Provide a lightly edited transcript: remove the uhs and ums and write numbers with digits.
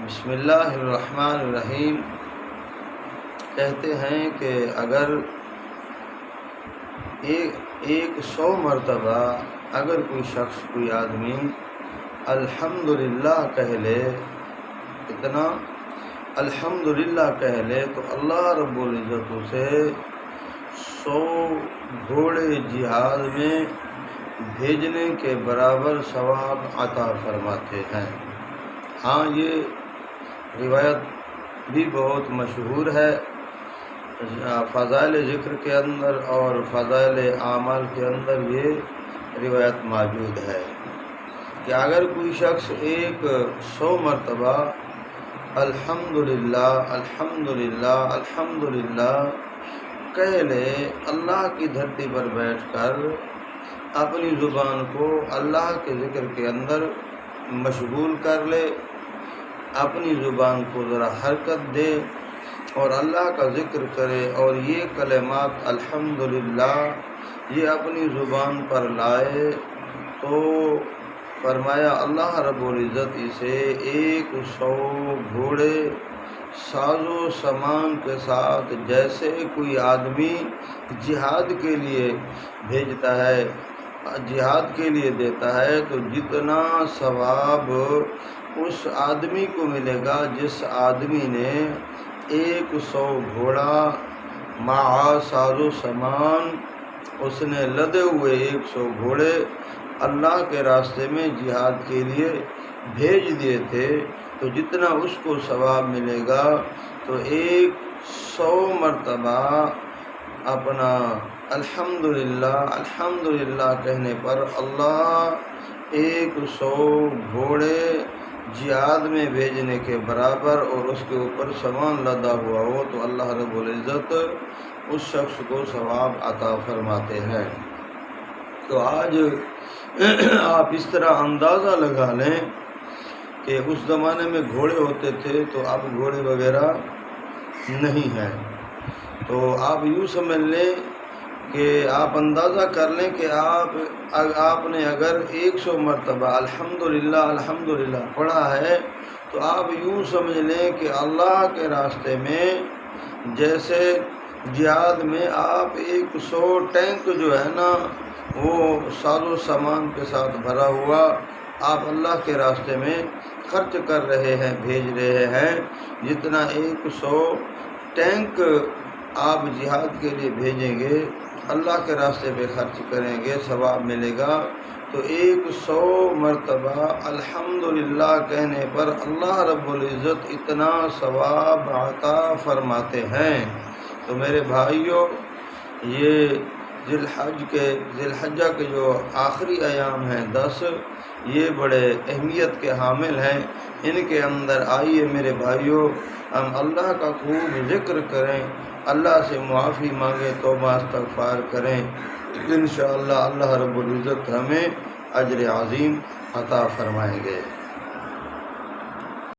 بسم اللہ الرحمن الرحیم کہتے ہیں کہ اگر ایک 100 مرتبہ اگر کوئی شخص کوئی آدمی الحمدللہ کہہ لے، اتنا الحمدللہ کہہ لے تو اللہ رب العزت اسے 100 گھوڑے جہاد میں بھیجنے کے برابر ثواب عطا فرماتے ہیں۔ ہاں، یہ روایت بھی بہت مشہور ہے، فضائل ذکر کے اندر اور فضائل اعمال کے اندر یہ روایت موجود ہے کہ اگر کوئی شخص 100 مرتبہ الحمدللہ الحمدللہ الحمدللہ کہہ لے، اللہ کی دھرتی پر بیٹھ کر اپنی زبان کو اللہ کے ذکر کے اندر مشغول کر لے، اپنی زبان کو ذرا حرکت دے اور اللہ کا ذکر کرے، اور یہ کلمات الحمدللہ یہ اپنی زبان پر لائے تو فرمایا اللہ رب العزت اسے 100 گھوڑے ساز و سامان کے ساتھ، جیسے کوئی آدمی جہاد کے لیے بھیجتا ہے، جہاد کے لیے دیتا ہے، تو جتنا ثواب اس آدمی کو ملے گا جس آدمی نے 100 گھوڑا مع ساز و سامان، اس نے لدے ہوئے 100 گھوڑے اللہ کے راستے میں جہاد کے لیے بھیج دیے تھے، تو جتنا اس کو ثواب ملے گا، تو 100 مرتبہ اپنا الحمدللہ الحمدللہ کہنے پر اللہ 100 گھوڑے جہاد میں بھیجنے کے برابر اور اس کے اوپر سامان لدا ہوا ہو تو اللہ رب العزت اس شخص کو ثواب عطا فرماتے ہیں۔ تو آج آپ اس طرح اندازہ لگا لیں کہ اس زمانے میں گھوڑے ہوتے تھے تو اب گھوڑے وغیرہ نہیں ہیں، تو آپ یوں سمجھ لیں کہ آپ اندازہ کر لیں کہ آپ نے اگر 100 مرتبہ الحمدللہ الحمدللہ پڑھا ہے تو آپ یوں سمجھ لیں کہ اللہ کے راستے میں جیسے جہاد میں آپ 100 ٹینک جو ہے نا وہ ساز و سامان کے ساتھ بھرا ہوا آپ اللہ کے راستے میں خرچ کر رہے ہیں، بھیج رہے ہیں، جتنا 100 ٹینک آپ جہاد کے لیے بھیجیں گے، اللہ کے راستے پہ خرچ کریں گے، ثواب ملے گا۔ تو 100 مرتبہ الحمدللہ کہنے پر اللہ رب العزت اتنا ثواب عطا فرماتے ہیں۔ تو میرے بھائیوں، یہ ذی الحجہ کے جو آخری ایام ہیں 10، یہ بڑے اہمیت کے حامل ہیں۔ ان کے اندر آئیے میرے بھائیوں، ہم اللہ کا خوب ذکر کریں، اللہ سے معافی مانگیں، توبہ استغفار کریں، انشاءاللہ اللہ رب العزت ہمیں اجر عظیم عطا فرمائیں گے۔